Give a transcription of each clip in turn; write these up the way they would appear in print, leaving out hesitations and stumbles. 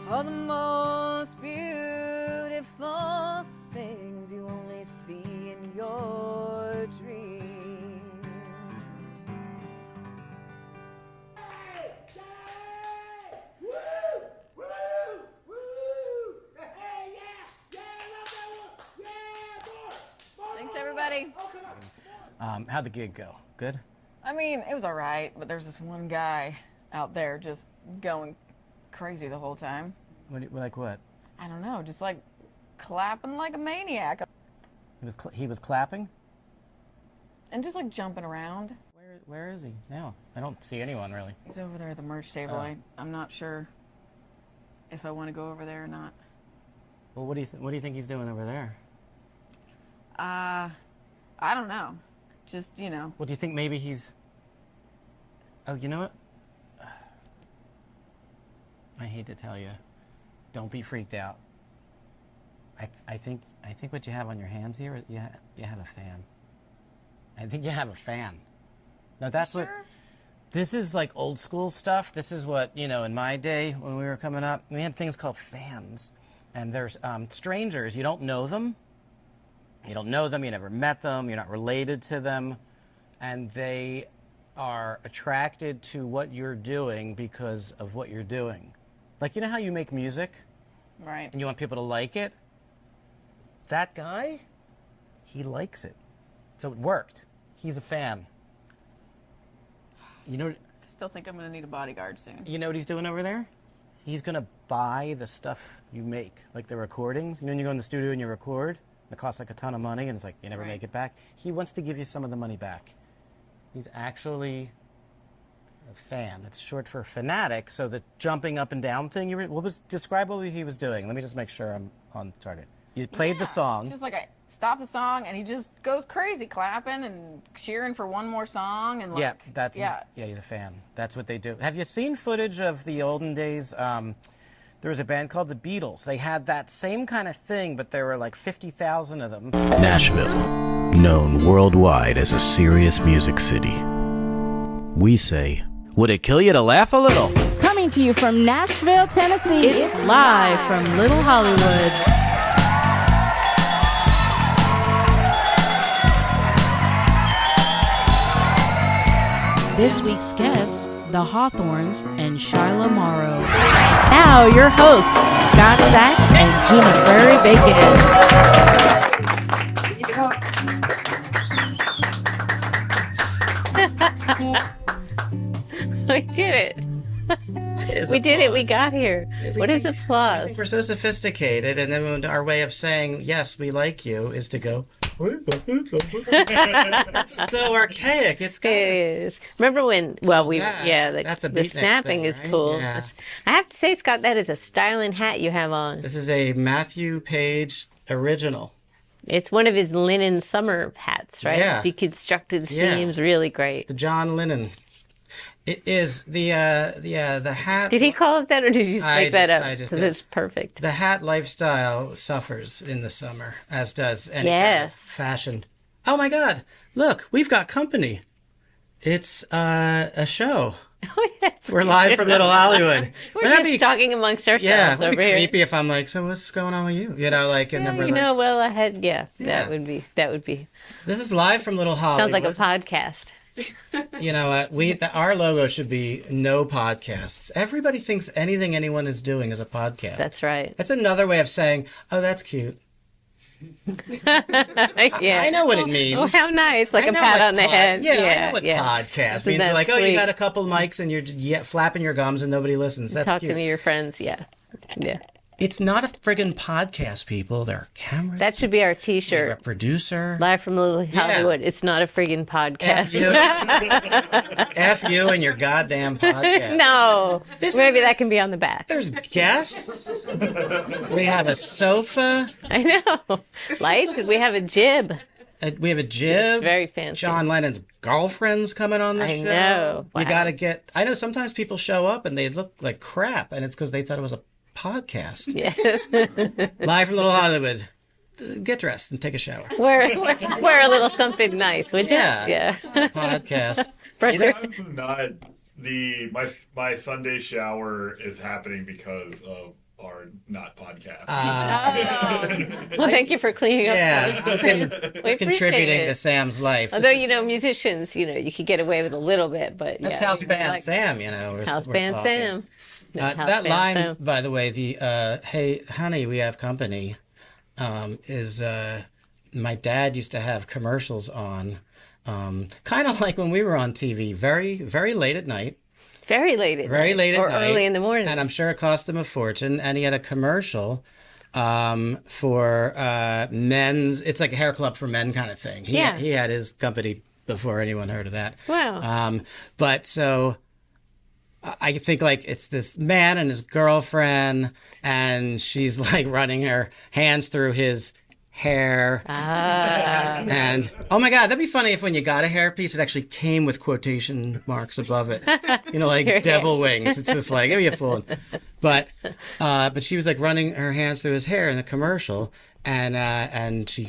are the most beautiful things you only see in your dreams. Hey, Jaye! Woo! Woo! Woo! Hey, yeah! I love that one! Yeah! More! Thanks, everybody. Oh, come on! How'd the gig go? Good? I mean, it was all right, but there's this one guy out there just going crazy the whole time. Like what? I don't know, just like clapping like a maniac. He was clapping? And just like jumping around. Where is he now? I don't see anyone really. He's over there at the merch table. Oh. I'm not sure if I want to go over there or not. Well, what do you think he's doing over there? I don't know. Just, you know. Well, do you think maybe he's... Oh, you know what? I hate to tell you. Don't be freaked out. I think what you have on your hands here, you have a fan. I think you have a fan. Now that's sure? what... This is like old school stuff. This is what, you know, in my day when we were coming up, we had things called fans. And there's strangers. You don't know them. You don't know them. You never met them. You're not related to them. And they are attracted to what you're doing because of what you're doing. Like, you know how you make music? Right. And you want people to like it? That guy, he likes it. So it worked. He's a fan. You know, I still think I'm going to need a bodyguard soon. you know what he's doing over there? He's going to buy the stuff you make, like the recordings. You know when you go in the studio and you record? It costs like a ton of money and it's like you never Right. make it back. He wants to give you some of the money back. He's actually a fan. It's short for fanatic. So the jumping up and down thing, describe what he was doing. Let me just make sure I'm on target. You played the song. Just like I stop the song and he just goes crazy clapping and cheering for one more song and like He's a fan. That's what they do. Have you seen footage of the olden days? There was a band called the Beatles. They had that same kind of thing, but there were like 50,000 of them. Nashville, known worldwide as a serious music city. We say, would it kill you to laugh a little? Coming to you from Nashville, Tennessee. It's live from Little Hollywood. This week's guests, the HawtHorns and Shilah Morrow. Now your hosts, Scot Sax and Gina Frary Bacon. We did it. We did it. We got here. What is I applause? think we're so sophisticated, and then our way of saying, yes, we like you, is to go, that's so archaic. It's It is. Remember when, That's a the beatnik snapping thing, is right? cool. Yeah. I have to say, Scott, that is a styling hat you have on. This is a Matthew Page original. It's one of his linen summer hats, right? Yeah. Deconstructed Yeah. seams, really great. The John Lennon. It is the hat. Did he call it that, or did you just make that up? I just 'Cause did. it's perfect. The hat lifestyle suffers in the summer, as does any kind of Yes. fashion. Oh my God! Look, we've got company. It's a show. Oh, yes. We're live from Little Hollywood. We're Wouldn't that just be- talking amongst ourselves Yeah, it'd over be here. creepy if I'm like, so what's going on with you? You know, like, and then we're like, well, I had, Yeah. that would be. this is live from Little Hollywood. Sounds like a podcast. You know what? Our logo should be no podcasts. Everybody thinks anything anyone is doing is a podcast. That's right. That's another way of saying, oh, that's cute. Yeah. I know what it means. Oh, how nice. Like I a know pat what on the head. Yeah, I know what podcast Isn't means. that Like, oh, you sweet? got a couple mics and you're flapping your gums and nobody listens. That's Talking cute. to your friends. Yeah. It's not a friggin' podcast, people. There are cameras. That should be our We have a T-shirt. producer. Live from Little Hollywood. It's not a friggin' podcast. F you and your goddamn podcast. No. This Maybe is- that can be on the back. There's guests. We have a sofa. I know. Lights. We have a jib. We have a jib. It's very fancy. John Lennon's girlfriend's coming on the I show. know. You Wow. gotta get. I know sometimes people show up and they look like crap, and it's because they thought it was a podcast. Yes. Live from Little Hollywood. Get dressed and take a shower. wear a little something nice, would you? Yeah. Podcast. Pressure. I'm not my Sunday shower is happening because of are not podcasts. Well, thank you for cleaning up. Yeah, We appreciate contributing it. to Sam's life. Although, musicians, you could get away with a little bit, but That's yeah. House Band like Sam, House we're Band talking. Sam. House That Band line, Sam. by the way, the "Hey, honey, we have company," is my dad used to have commercials on, kind of like when we were on TV, very, very late at night. Very late at Very night, late at or night. early in the morning. And I'm sure it cost him a fortune. And he had a commercial for men's, it's like a hair club for men kind of thing. He had his company before anyone heard of that. Wow. But so I think like it's this man and his girlfriend, and she's like running her hands through his hair. And oh my God, that'd be funny if when you got a hairpiece, it actually came with quotation marks above it. Like devil wings. It's just like, oh, you fool. But she was like running her hands through his hair in the commercial, and she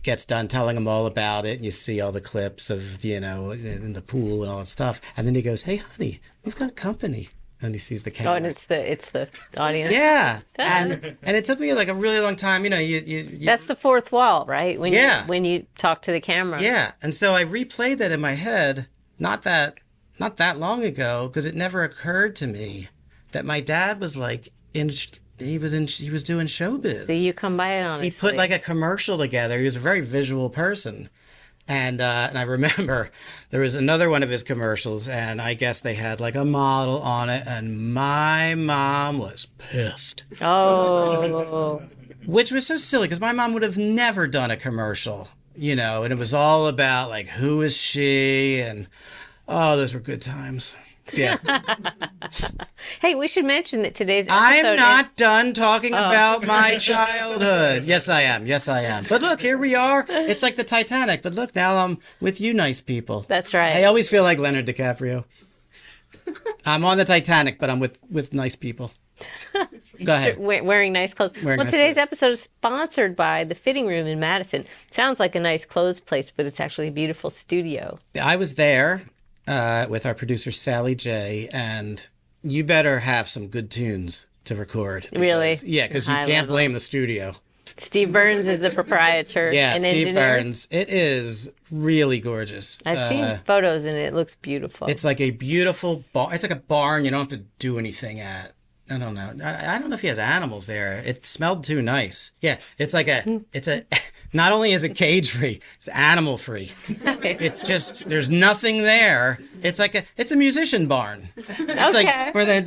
gets done telling him all about it, and you see all the clips of in the pool and all that stuff, and then he goes, "Hey, honey, we've got company." And he sees the camera. Oh, and it's the audience. Yeah, and it took me like a really long time. You That's the fourth wall, right? When you talk to the camera. Yeah, and so I replayed that in my head not that long ago, because it never occurred to me that my dad was like he was doing showbiz. So you come by it honestly. He put like a commercial together. He was a very visual person. And I remember there was another one of his commercials, and I guess they had like a model on it, and my mom was pissed. Oh. Which was so silly, because my mom would have never done a commercial, and it was all about like, who is she? And oh, those were good times. Yeah. Hey, we should mention that today's episode I'm not done talking about my childhood. Yes, I am. But look, here we are. It's like the Titanic. But look, now I'm with you nice people. That's right. I always feel like Leonardo DiCaprio. I'm on the Titanic, but I'm with nice people. Go ahead. Wearing nice clothes. Nice Today's clothes. episode is sponsored by the Fitting Room in Madison. Sounds like a nice clothes place, but it's actually a beautiful studio. I was there with our producer, Sally Jaye, and you better have some good tunes to record. Really? Yeah, because you High can't level. blame the studio. Steve Burns is the proprietor Yeah, and Steve engineer. Burns. It is really gorgeous. I've seen photos and it looks beautiful. It's like a beautiful barn. It's like a barn you don't have to do anything at. I don't know. I don't know if he has animals there. It smelled too nice. Yeah, it's like not only is it cage free, it's animal free. It's just, there's nothing there. It's a musician barn. It's like where they,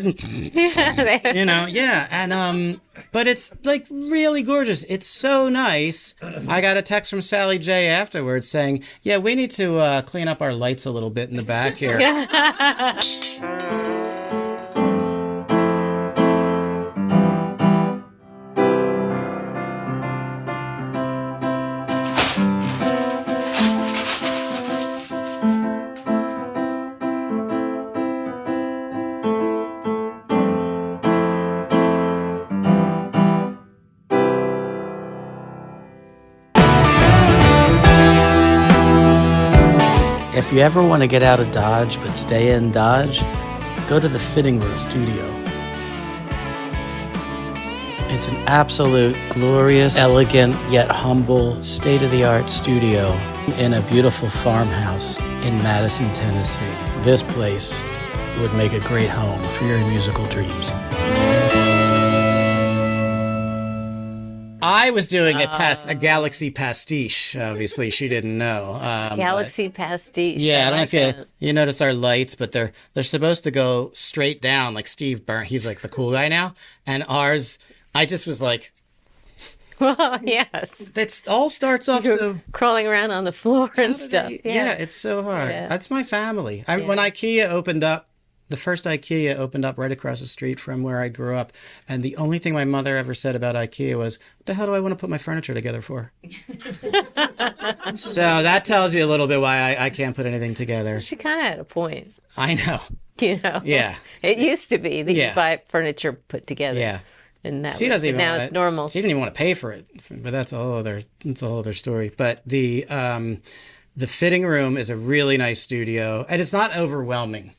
yeah. And, but it's like really gorgeous. It's so nice. I got a text from Sally Jaye afterwards saying, yeah, we need to clean up our lights a little bit in the back here. If you ever want to get out of Dodge but stay in Dodge, go to the Fitting Room Studio. It's an absolute glorious, elegant, yet humble, state-of-the-art studio in a beautiful farmhouse in Madison, Tennessee. This place would make a great home for your musical dreams. I was doing a Galaxy pastiche. Obviously, she didn't know. Galaxy pastiche. Yeah, I don't know if you notice our lights, but they're supposed to go straight down, like Steve Byrne. He's like the cool guy now, and ours. I just was like, Well, yes. it all starts off so Crawling around on the floor and stuff. Yeah, it's so hard. Yeah. That's my family. When IKEA opened up. The first IKEA opened up right across the street from where I grew up. And the only thing my mother ever said about IKEA was, what the hell do I want to put my furniture together for? So that tells you a little bit why I can't put anything together. She kind of had a point. I know. Yeah. It used to be that you buy furniture put together. Yeah. And that She doesn't even now want it's normal. She didn't even want to pay for it, but that's a whole other story. But the Fitting Room is a really nice studio, and it's not overwhelming.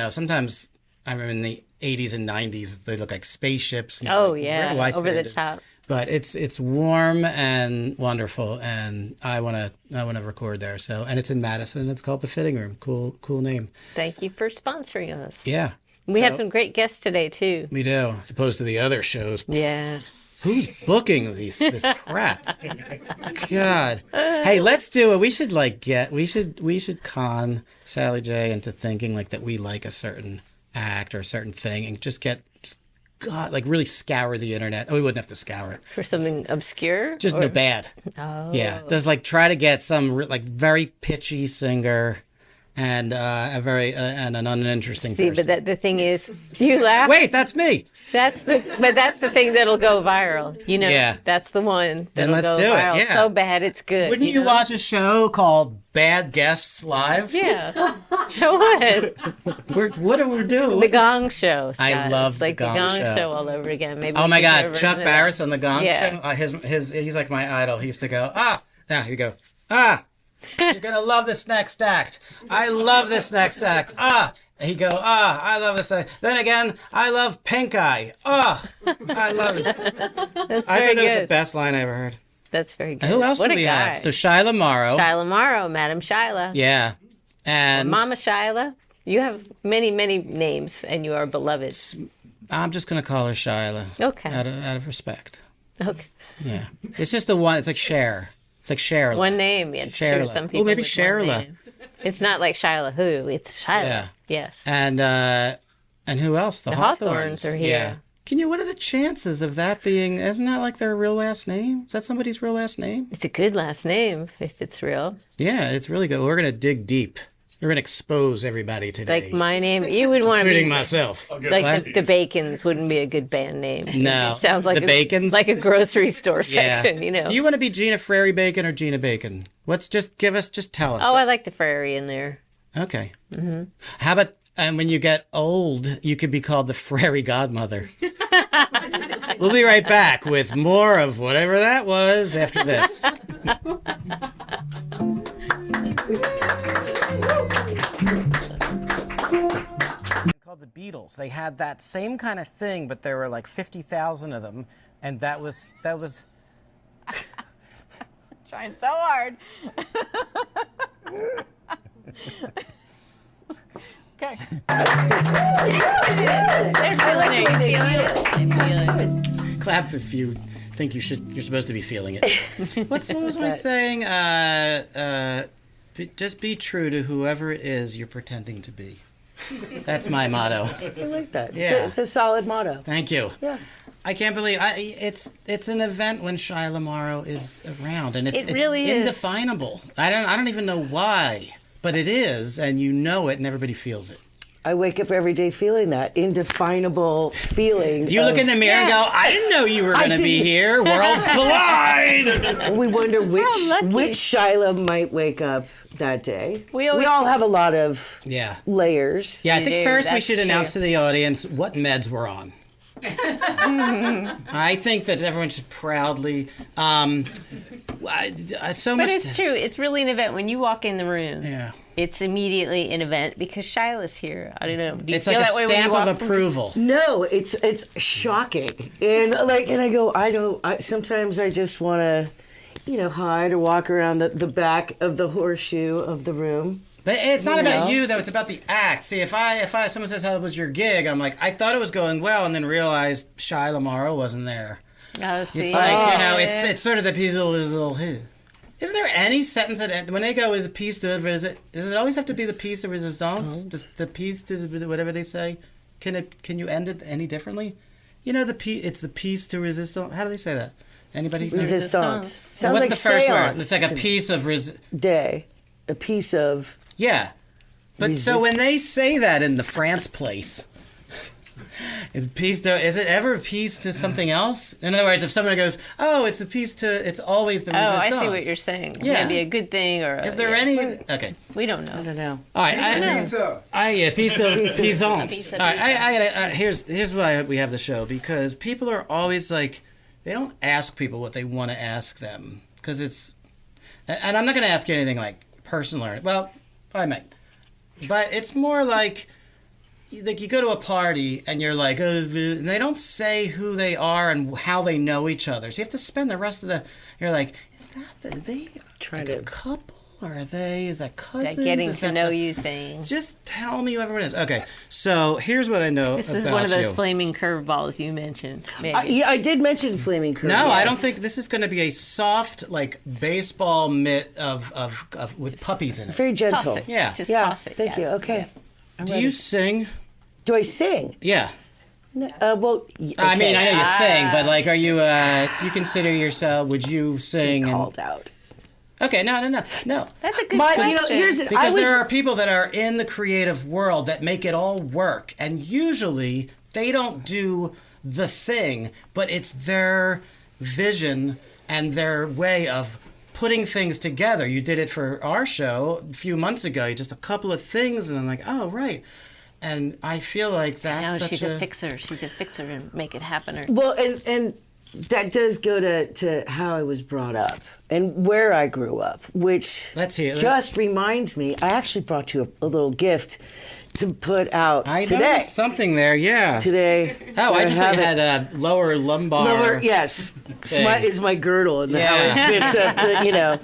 Sometimes I'm in the 80s and 90s. They look like spaceships. And Oh like, yeah, where do I over the fit in? top. But it's warm and wonderful, and I wanna record there. So, and it's in Madison. It's called the Fitting Room. Cool name. Thank you for sponsoring us. Yeah, We have some great guests today too. we do, as opposed to the other shows. Yeah. Who's booking this crap? God. Hey, let's do it. We should we should con Sally J into thinking like that we like a certain act or a certain thing, and God, like really scour the internet. Oh, we wouldn't have to scour it. For something obscure? Just no bad. Oh. Yeah, just like try to get some like very pitchy singer and and an uninteresting See, person. but the thing is, you laugh. Wait, that's me. That's the thing that'll go viral. You know, Yeah. that's the one Then that'll let's go do it, viral. yeah. So bad it's good. Wouldn't you know? watch a show called Bad Guests Live? Yeah. So what? What do we do? The Gong Show. Scott. I love it's like The Gong Show. all over again. Maybe Oh we my should do a God, version Chuck of Barris that. on the Gong Yeah. Show. He's like my idol. He used to go, yeah, you go, you're gonna love this next act. I love this next act. He go, I love this act. Then again, I love Pink Eye. I love it. That's I very think that was the good. best line I ever heard. That's very good. Who else what do a we guy. have? So Shilah Morrow. Shilah Morrow, Madam Shilah. Yeah, and Mama Shilah. You have many, many names, and you are beloved. I'm just gonna call her Shilah. Okay. Out of respect. Okay. Yeah, it's just the one. It's like Cher. It's like Cheryl. One name. Yeah, it's true. Sherla. Some Oh, people. maybe with one Sherla. name. It's not like Shilah who. It's Shilah. Yeah. Yes. And who else? The HawtHorns are here. Yeah. Can you? What are the chances of that being? Isn't that like their real last name? Is that somebody's real last name? It's a good last name if it's real. Yeah, it's really good. We're gonna dig deep. We're gonna expose everybody today, Like my name, you would want to including be myself. like What? the Bacons wouldn't be a good band name. No. It sounds like The Bacons? like a grocery store Yeah. section. You know. Do you want to be Gina Frary Bacon or Gina Bacon? Just tell us. Oh, I like the Frary in there. Okay. Mm-hmm. How about when you get old, you could be called the Frary Godmother. We'll be right back with more of whatever that was after this. Called the Beatles. They had that same kind of thing, but there were like 50,000 of them, and that was. Trying so hard. Okay. They're feeling it. They feel it. Clap if you think you're supposed to be feeling it. What was I saying? Just be true to whoever it is you're pretending to be. That's my motto. I like that. Yeah. It's a solid motto. Thank you. Yeah. I can't believe it's an event when Shilah Morrow is around, and it's really is. indefinable. I don't even know why, but it is, and you know it, and everybody feels it. I wake up every day feeling that indefinable feeling. Do you look in the mirror and go, "I didn't know you were going to be didn't. here. Worlds collide." We wonder lucky. which Shilah might wake up that day. We We all have a lot of Yeah. layers. Yeah, I You think do, first we that's should true. announce to the audience what meds we're on. I think that everyone should proudly. So But much. it's true. It's really an event when you walk in the room. Yeah. It's immediately an event because Shilah's here. I don't know. Do you It's feel like a that way when you stamp walk of approval. No, it's shocking, and I go. Sometimes I just want to, hide or walk around the back of the horseshoe of the room. But it's not about know? you though. It's about the act. See, if someone says how was your gig, I'm like, I thought it was going well, and then realized Shilah Morrow wasn't there. Oh, see. It's like it's sort of the piece of little who. Isn't there any sentence that when they go with the piece de resistance, does it always have to be the piece de resistance? The piece de whatever they say. Can you end it any differently? You know it's the piece de resistance. How do they say that? Anybody? Resistance. And Sounds what's like the first word? seance. It's like a piece of Day, a piece of. Yeah. But so when they say that in the France place, is it ever a piece to something else? In other words, if someone goes, "Oh, it's a piece to," it's always the Oh, I resistance. see what you're saying. Yeah. Maybe a good thing or. Is there any? Okay. We don't know. I don't know. All right. Pizza. Piece de pisance. Piece of All right. I gotta. Here's why we have the show, because people are always like, they don't ask people what they want to ask them, because it's, and I'm not gonna ask you anything like personal or well, I might, but it's more like, like you go to a party and you're like, and they don't say who they are and how they know each other. So you have to spend the rest of you're like, is that, are they Trying like to- a couple? Or is that cousins? That getting Is to that know the- you thing. Just tell me who everyone is. Okay, so here's what I know This about is one of those you. flaming curveballs you mentioned. Maybe. I did mention Flaming Curve. No, I don't yes. think this is going to be a soft, like, baseball mitt of with puppies in it. Very Toss gentle. it. Yeah. Just Yeah, toss it. thank yeah. you. Okay. Do you sing? Do I sing? Yeah. Well, I mean, I know you Ah. sing, but like, are you? Do you consider yourself? Would you sing? And, called out. okay, no. That's a good My, question. you know, here's I Because was there are people that are in the creative world that make it all work, and usually they don't do the thing, but it's their vision and their way of putting things together. You did it for our show a few months ago, just a couple of things, and I'm like, oh, right. And I feel like that's No, such she's a fixer. She's a fixer and make it happen. well, and that does go to how I was brought up and where I grew up, which Let's hear it. just reminds me. I actually brought you a little gift to put out I today. noticed something there, yeah. Today. Oh, I just think have it had a lower lumbar. Lower, yes, is my girdle and how Yeah. it fits up to, you know.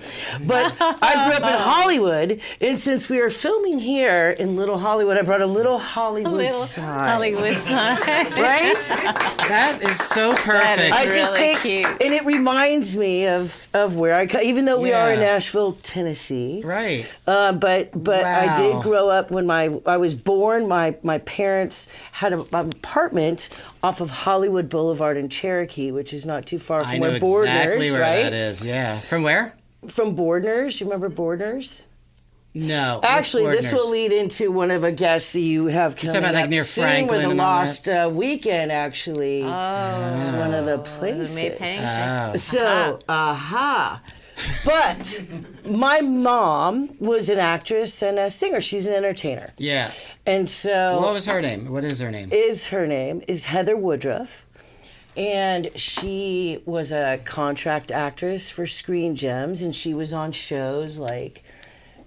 But I grew up in Hollywood, and since we were filming here in Little Hollywood, I brought a little Hollywood sign. Hollywood sign. Right? That is so perfect. I just really think, cute. and it reminds me of where I come. Even though we are in Yeah. Nashville, Tennessee, Right. but I did Wow. grow up when I was born. My parents had an apartment off of Hollywood Boulevard in Cherokee, which is not too far I from know where Bordner's, exactly where right? that is, yeah. From where? From Bordner's. You remember Bordner's? No. Actually, which this will Bordner's? lead into one of a guests that you have coming talking about, like, up near soon Franklin with the and all that? Lost Weekend. Actually, is one of the places. May Pang. Oh. So, But my mom was an actress and a singer. She's an entertainer. Yeah. And so What was her name? What is her name? her name is Heather Woodruff. And she was a contract actress for Screen Gems, and she was on shows like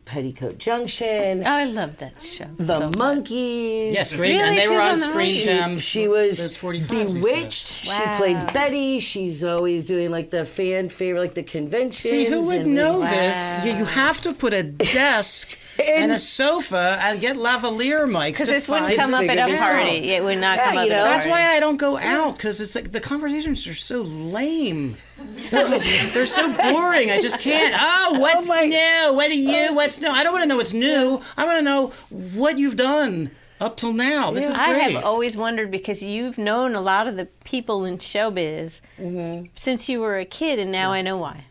Petticoat Junction, Oh, I love that show. The Monkees. Yes, Screen, Really? and they She were was on on the Screen Monkees? Gems. She was Those 45s used to Bewitched. She played Betty. She's always doing like the fan favorite, like the conventions. See, who would and- know this? You have to put a desk and a sofa and get lavalier mics Because to this wouldn't find come up at figure a this party. It would not come Yeah, up you at know. a That's party. why I don't go out, because it's like the conversations are so lame. They're so boring. I just can't. Oh, what's new? What are you? What's new? I don't want to know what's new. I want to know what you've done up till now. This is I great. have always wondered, because you've known a lot of the people in showbiz since you were a kid, and now I know why.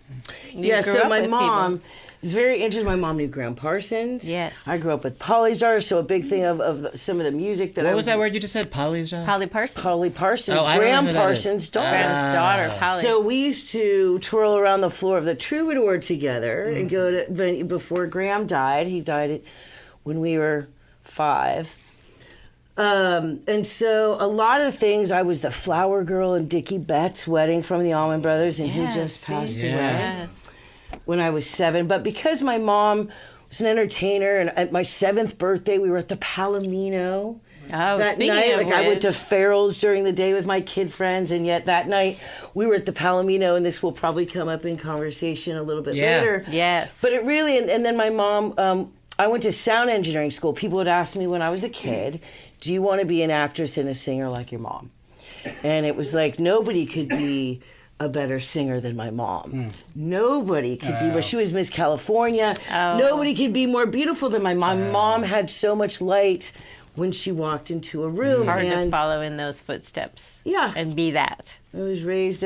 You Yeah, grew so up my with mom is very interesting. My mom knew Graham Parsons. Yes. I grew up with Polly's daughter, so a big thing of some of the music that What I was that word you just said? Polyja? people. Polly Parsons. Polly Parsons, Oh, I don't know Graham who that is. Parsons' daughter. Graham's daughter, Polly. So we used to twirl around the floor of the Troubadour together and go to before Graham died. He died when we were 5. And so a lot of things, I was the flower girl in Dickie Betts' wedding from the Allman Brothers, and he just passed away Yes. when I was 7. But because my mom was an entertainer, and at my 7th birthday, we were at the Palomino. Oh, That speaking night, of like I went to which, Farrell's during the day with my kid friends, and yet that night we were at the Palomino, and this will probably come up in conversation a little bit Yeah. later. yes. But it really, and then my mom, I went to sound engineering school. People would ask me when I was a kid, do you want to be an actress and a singer like your mom? And it was like, nobody could be a better singer than my mom. Nobody could be, but she was Miss California. Nobody could be more beautiful than my mom. My mom had so much light when she walked into a room. hard to and follow in those footsteps. Yeah. And be that. I was raised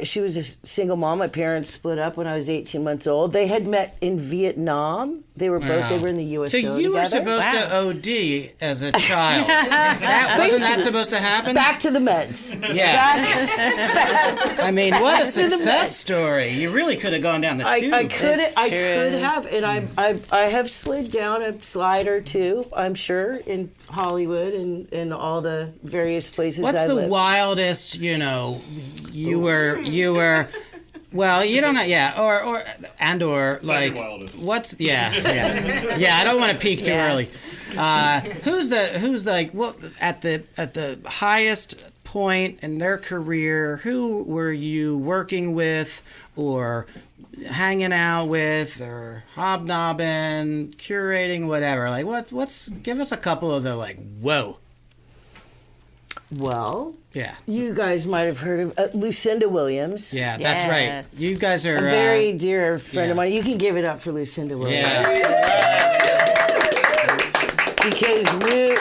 she was a single mom. My parents split up when I was 18 months old. They had met in Vietnam. They were in the USO So you were together. supposed to OD as a child. Wasn't that supposed to happen? Back to the meds. Yeah. I mean, what a success story. You really could have gone down the tube. I could have, and I have slid down a slide or two, I'm sure, in Hollywood and all the various places What's I the lived. wildest, you were, well, you don't know, yeah, or like, wildest. what's, yeah, I don't want to peak too early. Who's like what at the highest point in their career? Who were you working with, or hanging out with, or hobnobbing, curating, whatever? Like, what's give us a couple of the like, whoa. Well, Yeah. you guys might have heard of Lucinda Williams. Yeah, that's right. Yes. You guys are A very dear friend yeah. of mine. You can give it up for Lucinda Williams. yeah. Because Lou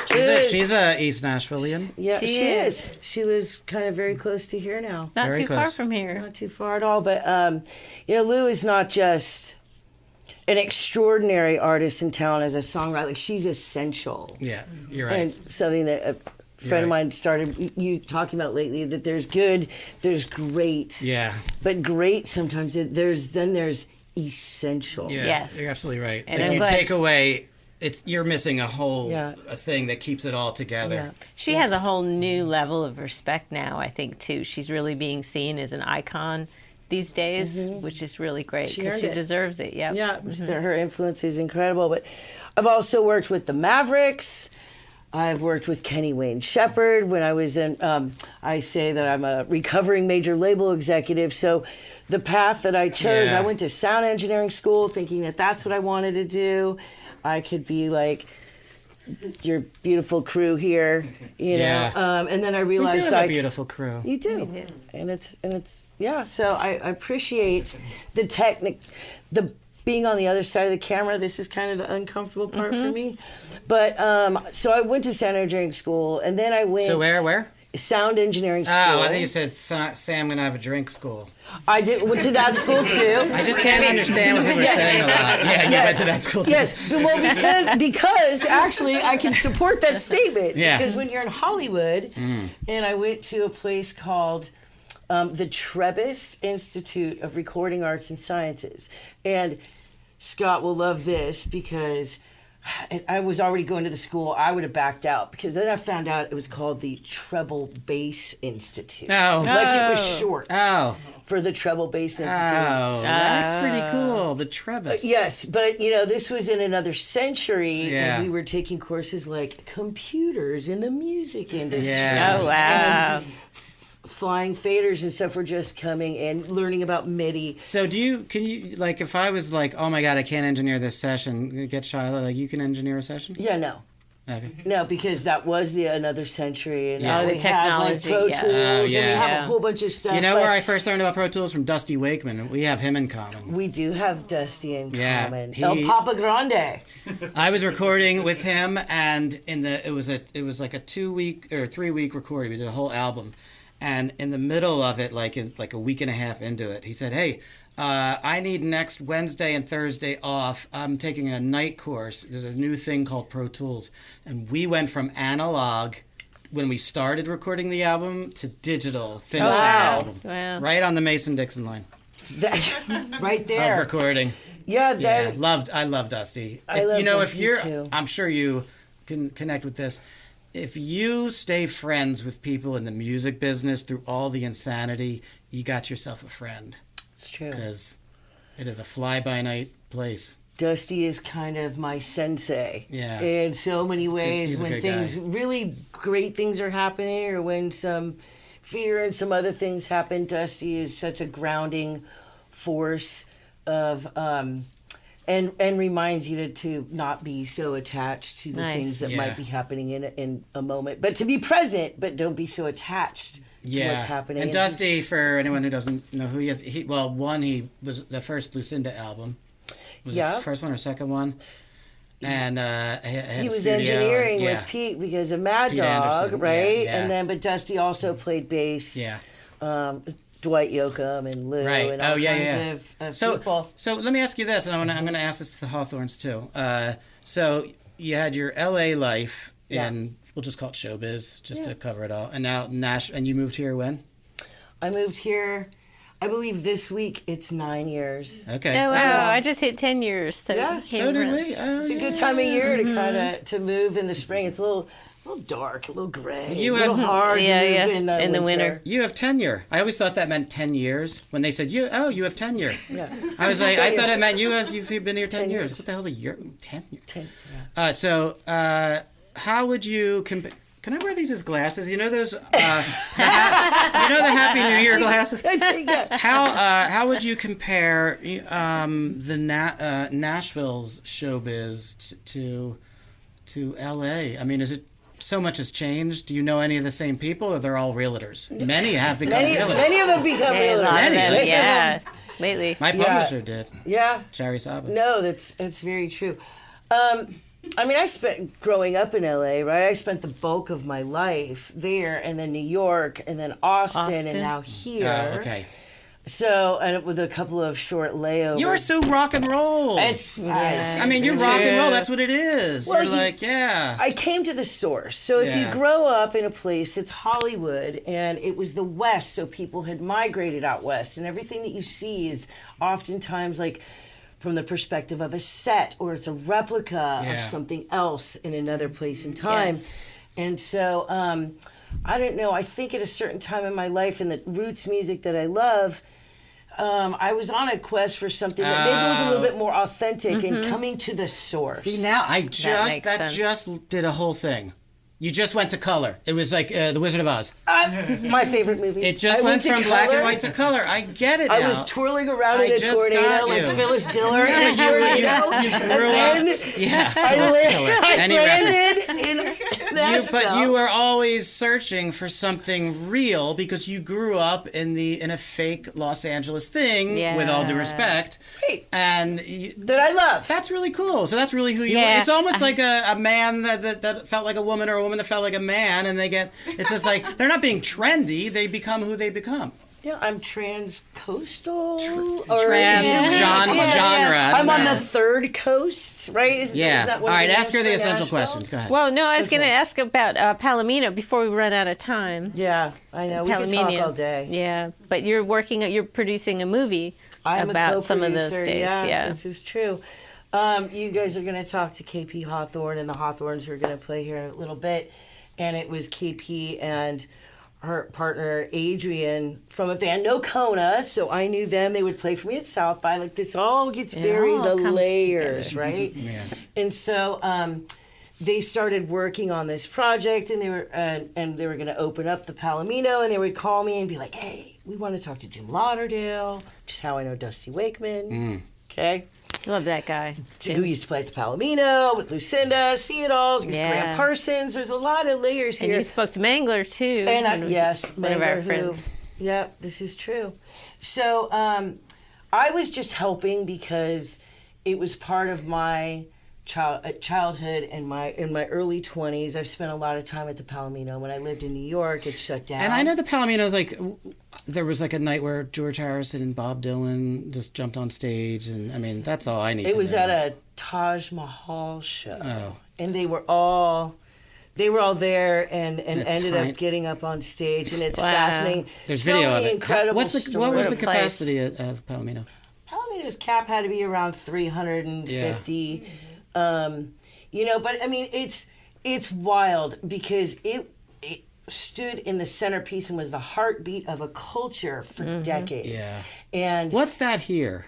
She's a East Nashvilleian. yeah, She she is. is. She lives kind of very close to here now. Not Very too far close. from here. Not too far at all, but Lou is not just an extraordinary artist and talent as a songwriter. Like, she's essential. Yeah, you're right. And something that a friend of right. mine started you talking about lately, that there's good, there's great. Yeah. But great sometimes there's essential. Yeah, Yes. you're absolutely right. And Like I'm you glad take away, you're missing a whole Yeah. a thing that keeps it all together. Yeah. She has a whole new level of respect now, I think, too. She's really being seen as an icon these days, which is really great because earned she it. deserves it. Yep. Yeah, her influence is incredible. But I've also worked with the Mavericks. I've worked with Kenny Wayne Shepherd when I was in. I say that I'm a recovering major label executive. So the path that I chose, Yeah. I went to sound engineering school thinking that that's what I wanted to do. I could be like your beautiful crew here, you Yeah. know. And then I We do realized have I a beautiful crew. You do. And it's yeah, so I appreciate the technique, the being on the other side of the camera. This is kind of the uncomfortable part for me. But so I went to sound engineering school, and then I went So where? sound engineering school. Oh, I think you said Sam gonna have a drink school. I went to that school too. I just can't understand what people are saying a lot. Yeah, you went to that school too. Yes, well, because actually I can support that statement. Yeah. Because when you're in Hollywood, and I went to a place called the Trebas Institute of Recording Arts and Sciences, and Scott will love this because I was already going to the school. I would have backed out because then I found out it was called the Treble Bass Institute. Oh. Like it was short Oh, for the Treble Bass Institute. that's pretty cool. The Trevis. Yes, but this was in another century, Yeah. and we were taking courses like computers in the music industry. Yeah. Oh, wow. And flying faders and stuff were just coming and learning about MIDI. So can you like if I was like, oh my god, I can't engineer this session, get Shilah, like you can engineer a session? Yeah, no. Okay. No, because that was another century, and Yeah. now Oh, we the have like technology, Pro yeah. Tools, Oh, and we yeah. have Yeah. a whole bunch of stuff. You know but where I first learned about Pro Tools? From Dusty Wakeman. We have him in common. we do have Dusty in Yeah, common. he- El Papa Grande. I was recording with him, and it was like a 2 week or 3 week recording. We did a whole album, and in the middle of it, like a week and a half into it, he said, "Hey, I need next Wednesday and Thursday off. I'm taking a night course. There's a new thing called Pro Tools," and we went from analog when we started recording the album to digital finishing the album, Wow. right on the Mason-Dixon line Right of there. recording. Yeah, Yeah, that, I love Dusty. I love if Dusty, you're, too. I'm sure you can connect with this. If you stay friends with people in the music business through all the insanity, you got yourself a friend, it's true. because it is a fly-by-night place. Dusty is kind of my sensei. Yeah. In so many ways, he's a when good things, guy. really great things are happening, or when some fear and some other things happen, Dusty is such a grounding force of, and reminds you to not be so attached to the Nice. things that Yeah. might be happening in a moment, but to be present, but don't be so attached to what's happening. And Dusty, for anyone who doesn't know who he is, he was the first Lucinda album. Was it Yeah. the first one or second one? And he was engineering with Pete because of Mad Pete Dog, Anderson, right? yeah. And then, but Dusty also played bass. Yeah. Dwight Yoakam and Lou Right. and all Oh, yeah, kinds yeah. of So, people. so let me ask you this, and I'm gonna ask this to the HawtHorns too. So you had your LA life in, we'll just call it showbiz, just to cover it all, and now and you moved here when? I moved here. I believe this week it's 9 years. Okay. Oh wow! I just hit 10 years. So Yeah, you came So did around. we. Oh, It's a good time of year to kind of to move in the spring. It's a little dark, a little gray, You a little have- hard Yeah, to yeah, move in the winter. You have tenure. I always thought that meant 10 years. When they said, you have tenure. Yeah. I was like, I thought it meant you've been here 10 years. What the hell's a year? 10 years? So, how would you compare? Can I wear these as glasses? You know those, you know the Happy New Year glasses? How would you compare Nashville's showbiz to L.A.? I mean, is it so much has changed? Do you know any of the same people, or they're all realtors? Many have become realtors. Many of them become Hey, a realtors. lot of Many, them, like- yeah. Lately. My publisher did. Yeah. Shari Saba. No, that's very true. I mean, I spent growing up in LA, right? I spent the bulk of my life there, and then New York, and then Austin. Austin. And now here. Oh, okay. So, and with a couple of short layovers. You're so rock and roll. I I mean, you're It's rock and true. roll. That's what it is. Well, You're like, yeah. I came to the source. So if Yeah. you grow up in a place that's Hollywood, and it was the West, so people had migrated out West, and everything that you see is oftentimes like from the perspective of a set, or it's a replica Yeah. of something else in another place and time. Yes. And so, I don't know, I think at a certain time in my life, in the roots music that I love, I was on a quest for something that maybe was a little bit more authentic and coming to the source. See, now I makes just sense. did a whole thing. You just went to color. It was like The Wizard of Oz. My favorite movie. It just I went to from black and color. white to color. I get it I now. was twirling around I in a just tornado got like you. Phyllis Diller in a you tornado. grew up. Yeah, Phyllis Diller. Any reference. landed in But Nashville. you were always searching for something real because you grew up in a fake Los Angeles thing, with all due Yeah. respect. Right. And that I love. that's really cool. So that's really who you are. Yeah. It's almost like a man that felt like a woman, or a woman that felt like a man, and it's just like, they're not being trendy, they become who they become. Yeah, I'm trans-coastal. Genre. I'm on the third coast, right? Is Yeah. that All what right, it ask is her the for essential Nashville? questions. Go ahead. Well, no, I was going to ask about Palomino before we run out of time. Yeah, I know. We can talk all day. Yeah, but you're producing a movie I'm about a some of those co-producer, days. Yeah. This is true. You guys are going to talk to KP HawtHorn and the HawtHorns, who are going to play here in a little bit. And it was KP and her partner Adrian from a band No Kona, so I knew them. They would play for me at South by. Like, this all gets very all the comes layers, right? Yeah. And so they started working on this project, and they were going to open up the Palomino, and they would call me and be like, "Hey, we want to talk to Jim Lauderdale," which is how I know Dusty Wakeman. Okay. Love that guy. Who used to play at the Palomino with Lucinda, See It Alls, Yeah. Grant Parsons. There's a lot of layers And here. you spoke to Mangler too. And yes, one of our Mangler, friends. Yeah, this is true. So I was just helping because it was part of my childhood and in my early 20s. I've spent a lot of time at the Palomino. When I lived in New York, it shut down. And I know the Palomino's like, there was like a night where George Harrison and Bob Dylan just jumped on stage, and I mean, that's all I need to know. It was at a Taj Mahal show. Oh. And they were all there and ended tiny- up getting up on stage, and it's Wow. fascinating. There's So video of many it. incredible What was the stories. capacity of Palomino? Palomino's cap had to be around 350. But I mean, it's wild because it stood in the centerpiece and was the heartbeat of a culture for decades. Yeah. And What's that here?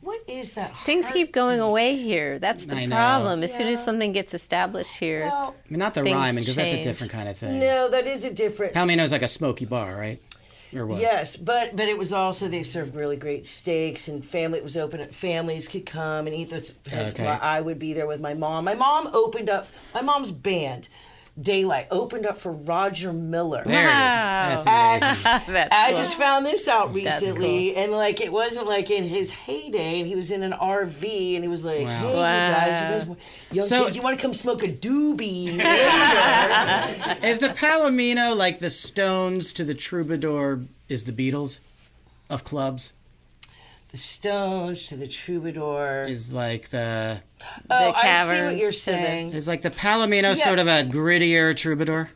what is that? Things keep going away here. That's I the know. problem. As soon as something gets established here, Well, I mean, not the Things rhyming, because that's a change. different kind of thing. no, that is a different. Palomino's like a smoky bar, right? Or was? Yes, but it was also, they served really great steaks, and it was open. Families could come and eat. That's Okay. why I would be there with my mom. My mom's band, Daylight, opened up for Roger Miller. There it is. That's amazing. that's I cool. just found this out That's recently, and like, it wasn't like in his heyday, and he was in an RV, and he was like, Wow. "Hey, you guys, young So- kids, you want to come smoke a doobie?" Is the Palomino like the Stones to the Troubadour is the Beatles of clubs? The Stones to the Troubadour. Is like the I see what Caverns you're to the- saying. is like the Palomino Yeah. sort of a grittier Troubadour?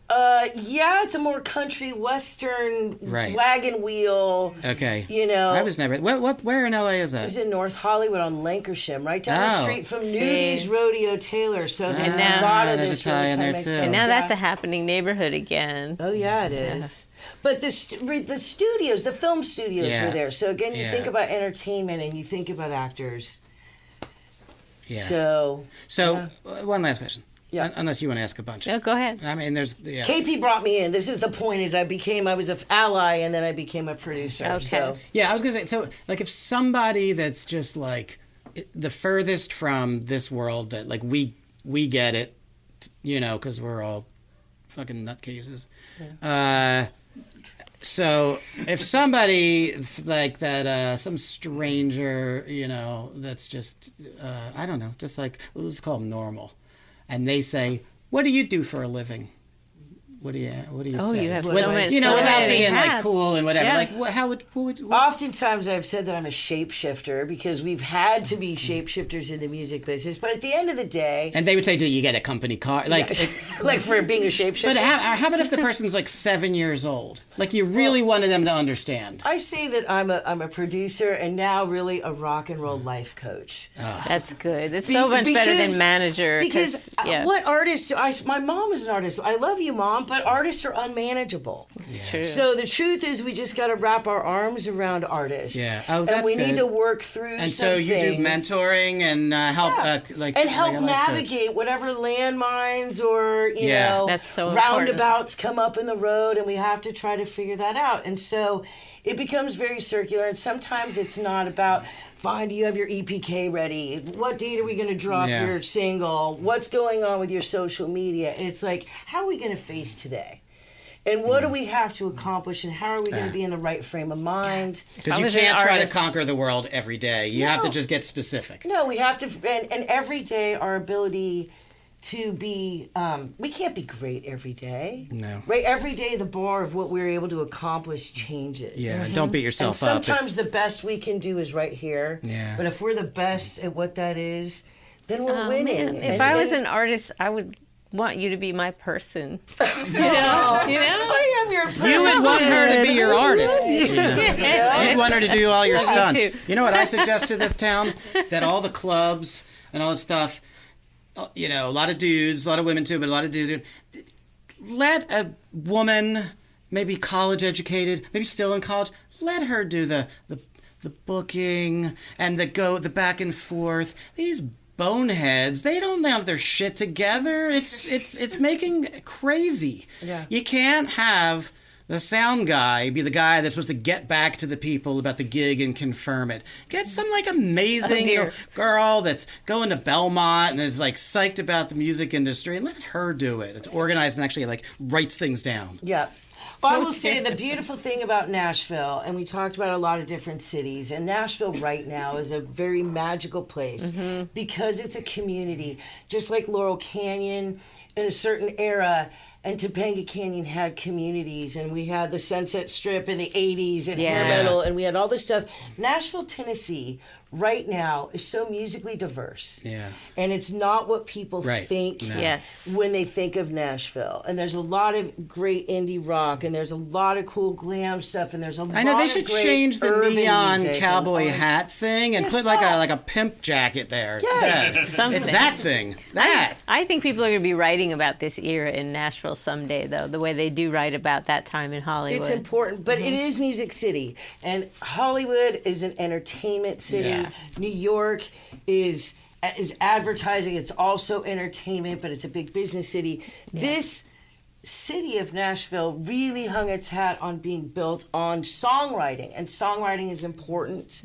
Yeah, it's a more country western Right. wagon wheel. Okay. You know, I was never. Where in LA is that? It's in North Hollywood on Lancashire, right down the Oh. street from See. Nudies Rodeo Taylor. So there's now- a lot of there's this a tie in really there, kinda makes too. sense. And now Yeah. that's a happening neighborhood again. Oh yeah, it is. But the studios, the film studios Yeah. were there. So again, you Yeah. think about entertainment and you think about actors. Yeah. So One last question. Yeah. Unless you want to ask a bunch. No, go ahead. I mean, there's. Yeah. KP brought me in. This is the point: is I was an ally, and then I became a producer. Okay. So Yeah, I was gonna say. So, like, if somebody that's just like the furthest from this world that like we get it, you know, because we're all fucking nutcases. So if somebody like that, some stranger, you know, that's just, I don't know, just like, let's call them normal, and they say, "What do you do for a living?" What do you Oh, say? you have so With- many- you know, so without many being like hats. cool and whatever. Yeah. Like, how would oftentimes I've said that I'm a shapeshifter because we've had to be shapeshifters in the music business. But at the end of the day, And they would say, "Do you get a company car?" Like, it's, like for being a shapeshifter. but how about if the person's like 7 years old? Like, you really wanted them to understand. I say that I'm a producer and now really a rock and roll life coach. That's good. It's so much better than Because- manager. Because yeah, what artists? My mom is an artist. I love you, Mom, but artists are unmanageable. it's true. So the truth is, we just got to wrap our arms around artists. Yeah. Oh, and that's we good. need to work through. And some so you do things. mentoring and help, like, and help like a life coach. navigate whatever landmines or you Yeah. know That's so important. roundabouts come up in the road, and we have to try to figure that out. And so it becomes very circular. And sometimes it's not about, fine, do you have your EPK ready? What date are we going to drop Yeah. your single? What's going on with your social media? It's like, how are we going to face today? And what do we have to accomplish, and how are we going to be in the right frame of mind? Because I you was an can't try to artist. conquer the world every day. You have to No. just get specific. No, we have to, and every day our ability to be, we can't be great every day. No. Right? Every day the bar of what we're able to accomplish changes. Yeah, and don't beat And yourself up. sometimes the best we can do is right here. Yeah. But if we're the best at what that is, then we're Oh, winning. man. If And I was then- an artist, I would want you to be my person. I am your person. You would want her to be your artist, Gina. You'd want her to do all your stunts. too. You know what I suggest to this town? That all the clubs and all that stuff, you know, a lot of dudes, a lot of women too, but a lot of dudes, let a woman, maybe college educated, maybe still in college, let her do the booking and the back and forth. These boneheads, they don't have their shit together. It's making crazy. Yeah. You can't have the sound guy be the guy that's supposed to get back to the people about the gig and confirm it. Get some like amazing dear. girl that's going to Belmont and is like psyched about the music industry, and let her do it. It's organized and actually like writes things down. Yeah. Well, I will say the beautiful thing about Nashville, and we talked about a lot of different cities, and Nashville right now is a very magical place because it's a community. Just like Laurel Canyon in a certain era, and Topanga Canyon had communities, and we had the Sunset Strip in the 80s and hair metal, and we had all this stuff. Nashville, Tennessee, right now is so musically diverse. Yeah. And it's not what people Right. think No. Yes. when they think of Nashville. And there's a lot of great indie rock, and there's a lot of cool glam stuff, and there's a lot I know they of should great change the urban neon music cowboy and- hat thing and Yes, put stop. like a pimp jacket there. Yes. instead. Something. It's that thing. That. I think people are going to be writing about this era in Nashville someday, though, the way they do write about that time in Hollywood. It's important, but it is Music City, and Hollywood is an entertainment city. Yeah. New York is advertising. It's also entertainment, but it's a big business city. This city of Nashville really hung its hat on being built on songwriting, and songwriting is important.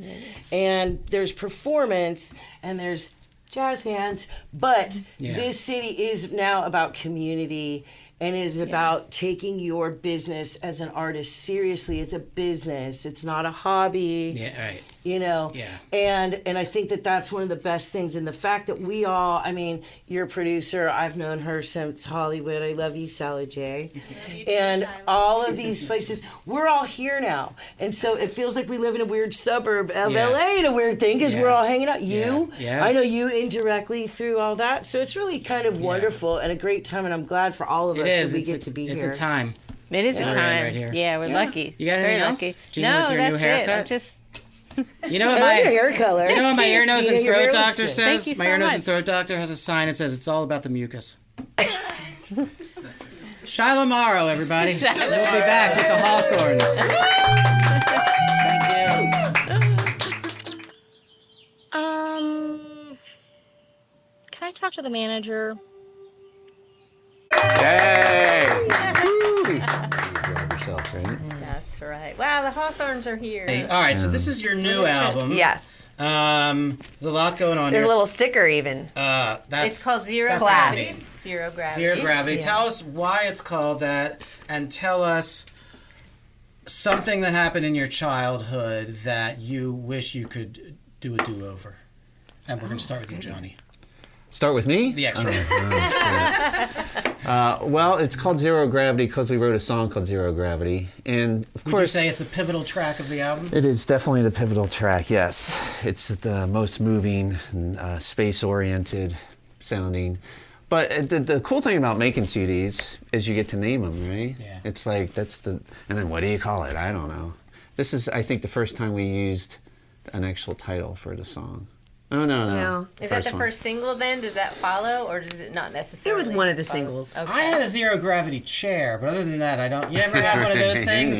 And there's performance, and there's jazz hands, but Yeah. this city is now about community. And it is about taking your business as an artist seriously. It's a business. It's not a hobby. Yeah, right. you know? Yeah. And I think that that's one of the best things. And the fact that we all, I mean, you're a producer. I've known her since Hollywood. I love you, Sally Jaye. And all of these places, we're all here now. And so it feels like we live in a weird suburb of Yeah. LA in a weird thing because we're Yeah. all hanging out. You, Yeah. I know you indirectly through all that. So it's really kind of wonderful and a great time. And I'm glad for all of us that we get to be it's here. a time. It is a Yeah. time. Right here. Yeah, we're lucky. You got Very anything else? lucky. Gina, no, with your that's new it. haircut? I'm just. You know what I love your my hair color. You know what my ear, nose, Gina, and your throat hair looks doctor good. says? Thank you My so ear, nose, much. and throat doctor has a sign that says it's all about the mucus. Shilah Morrow, everybody. We'll be back with the Hawthorns. Can I talk to the manager? Yay! That's right. Wow, the Hawthorns are here. Hey, all right, so this is your new album. Yes. There's a lot going on There's a here. little sticker even. That's, It's called Zero that's Class. amazing. Zero Gravity. Zero Gravity. Yes. Tell us why it's called that, and tell us something that happened in your childhood that you wish you could do a do-over. And we're going to start with you, Johnny. Start with me? The extra. Well, it's called Zero Gravity because we wrote a song called Zero Gravity. And of Would you course, say it's the pivotal track of the album? it is definitely the pivotal track, yes. It's the most moving and space-oriented sounding. But the cool thing about making CDs is you get to name them, right? Yeah. It's like, and then what do you call it? I don't know. This is, I think, the first time we used an actual title for the song. Oh, no. Is that the one. first single then? Does that follow, or does it not necessarily? It was one of the follow? singles. Okay. I had a Zero Gravity chair, but other than that, I don't. You ever have one of those things?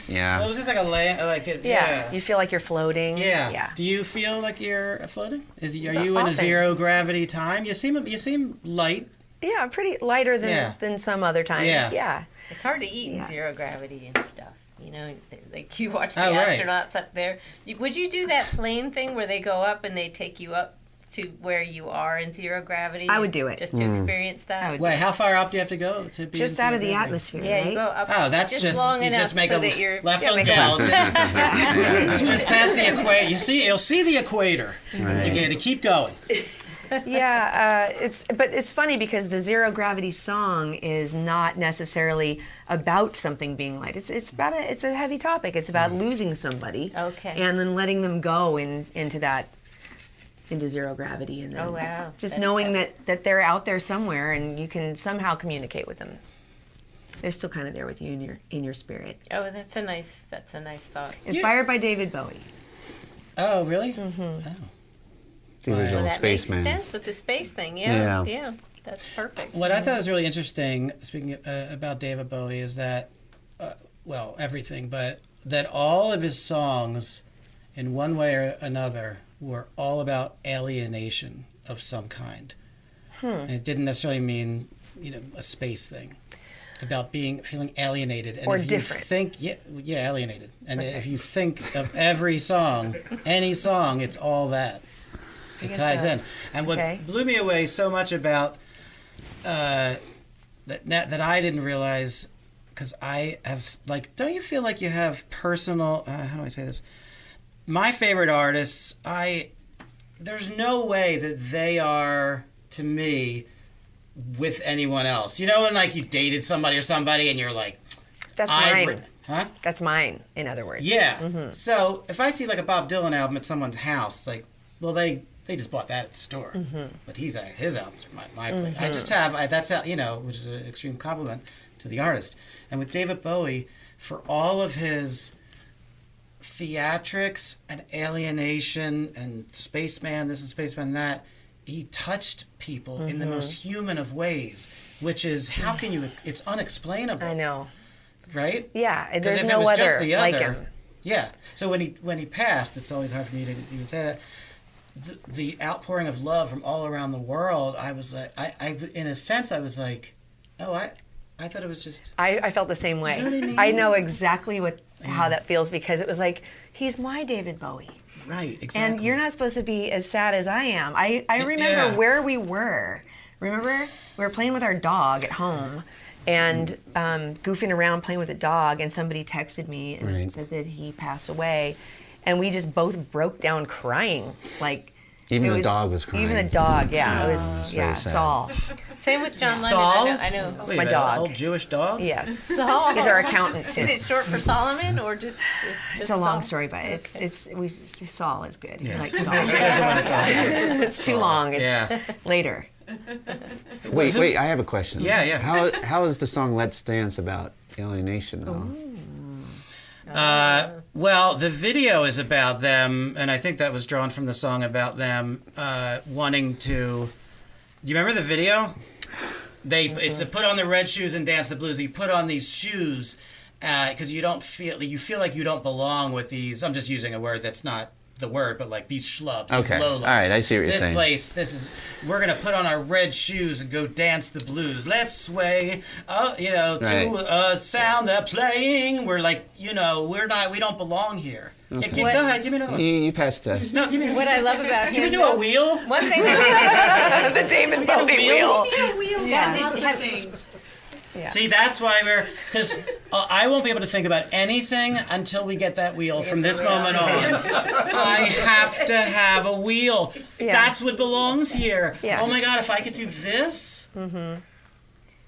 Yeah. It was just like a Yeah. You feel like you're floating. Yeah. Yeah. Do you feel like you're floating? Are So you in a often. zero gravity time? You seem light. Yeah, pretty lighter than Yeah. than some other times. Yeah. Yeah. It's hard to eat in Yeah. zero gravity and stuff. You know, like you watch the Oh, right. astronauts up there. Would you do that plane thing where they go up and they take you up to where you are in zero gravity? I would do it. Just to experience that? I would Wait, how far up do you have to go to be Just in out of zero the gravity? atmosphere, Yeah, right? you go up Oh, that's just long you enough just make so a that you're left Yeah, hook make a down. left. It's just past the equator. You'll see the equator. Right. You got to keep going. Yeah, but it's funny because the Zero Gravity song is not necessarily about something being light. It's a heavy topic. It's about losing somebody. Okay. And then letting them go into zero gravity, and then Oh, wow. just That is knowing heavy. that they're out there somewhere and you can somehow communicate with them. They're still kind of there with you in your spirit. Oh, that's a nice thought. Inspired by David Bowie. Oh, really? The original That Spaceman. makes sense with the space thing. Yeah. Yeah. Yeah. That's perfect. What I thought was really interesting, speaking about David Bowie, is that, everything, but that all of his songs, in one way or another, were all about alienation of some kind. And it didn't necessarily mean, a space thing. About feeling alienated. And Or if different. You think, alienated. And if you think of every song, any song, it's all that. It guess ties so. in. And what Okay. blew me away so much about that I didn't realize, because I have, don't you feel like you have personal, how do I say this? My favorite artists, there's no way that they are, to me, with anyone else. You know when you dated somebody or somebody and you're like, That's I mine. Huh? That's mine, in other words. Yeah. So if I see a Bob Dylan album at someone's house, it's like, well, they just bought that at the store. But his albums are my place. I just have, that's how, which is an extreme compliment to the artist. And with David Bowie, for all of his theatrics and alienation and Spaceman this and Spaceman that, he touched people in the most human of ways, which is, how can you, it's unexplainable. I know. Right? Yeah, 'Cause there's if it no was just other the like other- him. Yeah. So when he passed, it's always hard for me to even say that. The outpouring of love from all around the world, I was like, I in a sense, I was like, oh, I thought it was just. I felt the same way. you know what I mean? I know exactly how that feels, because it was like, he's my David Bowie. Right, exactly. And you're not supposed to be as sad as I am. I remember Yeah. where we were. Remember? We were playing with our dog at home and goofing around playing with the dog, and somebody texted me and Right. said that he passed away. and we just both broke down crying. Like Even it the dog was crying. Even the dog, yeah, it was very sad. Saul. Same with John Lennon. Saul? I know. It's my dog. Old Jewish dog? Yes, Saul. he's our accountant too. Is it short for Solomon or just? It's a long story, but Saul is good. Yeah. Like Saul. She doesn't want to talk. It's too long. It's Yeah. later. Wait, I have a question. Yeah. How is the song Let's Dance about alienation, though? Well, the video is about them, and I think that was drawn from the song about them wanting to. Do you remember the video? It's to put on the red shoes and dance the blues. You put on these shoes because you feel like you don't belong with these. I'm just using a word that's not the word, but like these schlubs. Okay. These low-lifes. All right, I see what you're saying. We're gonna put on our red shoes and go dance the blues. Let's sway, to a sound they're playing. We're like, we don't belong here. Okay. Go ahead, give me another one. You passed us. No, give me What I love about him. Can we do a wheel? One thing. The Damon Bowie wheel. Yeah. See, that's why because I won't be able to think about anything until we get that wheel from this moment on. I have to have a wheel. Yeah. That's what belongs here. Yeah. Oh my God, if I could do this. Mm-hmm.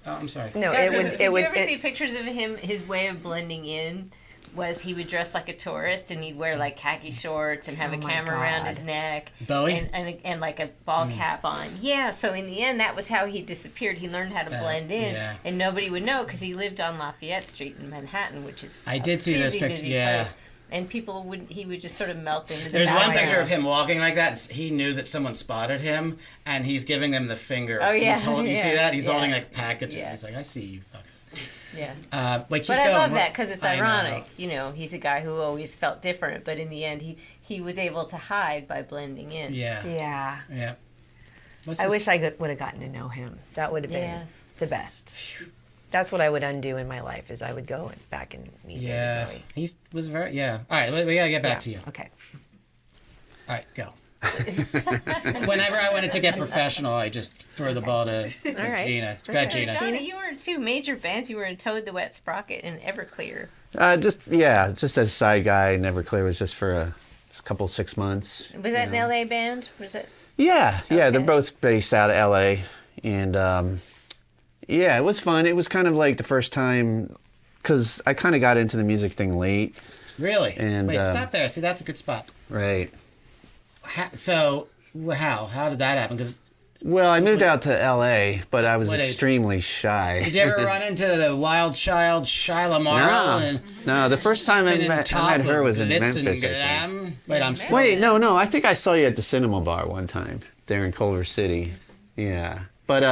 Oh, I'm sorry. No, Did you ever see pictures of him? His way of blending in was he would dress like a tourist and he'd wear like khaki shorts and have a camera around his neck. Bowie? And like a ball cap on. Yeah, so in the end, that was how he disappeared. He learned how to blend in, and nobody would know because he lived on Lafayette Street in Manhattan, which is I did see this picture, yeah. And he would just sort of melt into the There's one background. picture of him walking like that. He knew that someone spotted him, and he's giving them the finger. Oh, yeah. You see that? He's holding like packages. Yeah. He's like, I see you, fucker. Yeah. But I love that because it's I know. ironic. He's a guy who always felt different, but in the end, he was able to hide by blending in. Yeah. I wish I would have gotten to know him. That would have been the best. That's what I would undo in my life is I would go back and meet David Bowie. He was very, All right, we gotta get back to you. Okay. All right, go. Whenever I wanted to get professional, I just throw the ball to right. Gina. Go ahead, Gina. Johnny, you were in two major bands. You were in Toad the Wet Sprocket and Everclear. Just as a side guy. Neverclear was just for a couple 6 months. Was that an LA band? Was it? Yeah, they're both based out of LA, and it was fun. It was kind of like the first time because I kind of got into the music thing late. Really? And wait, stop there. See, that's a good spot. Right. How did that happen? Because I moved out to LA, but I was extremely shy. Did you ever run into the wild child Shilah Morrow? No. The first time I met her was in Memphis. Wait, no. I think I saw you at the Cinema Bar one time there in Culver City. Yeah, but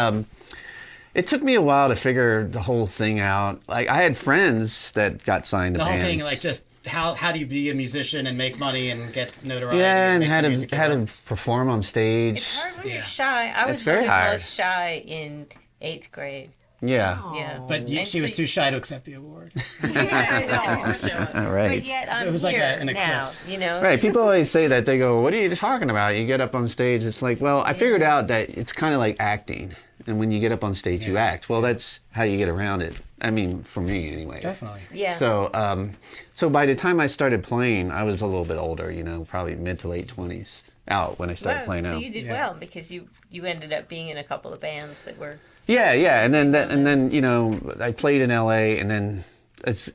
it took me a while to figure the whole thing out. Like I had friends that got signed to bands. The whole thing, like just how do you be a musician and make money and get notoriety? Yeah, and how to perform on stage. It's hard when you're shy. I was very hard. most shy in 8th grade. Yeah. Yeah. But she was too shy to accept the award. Right. But yet I'm It was like here an now, eclipse. Right. People always say that. They go, "What are you talking about?" You get up on stage. It's like, well, I figured out that it's kind of like acting. And when you get up on stage, you act. Well, that's how you get around it. I mean, for me anyway. Definitely. Yeah. So by the time I started playing, I was a little bit older. Probably mid to late 20s out when I started playing so out. you did well because you ended up being in a couple of bands that were. Yeah, and then I played in LA, and then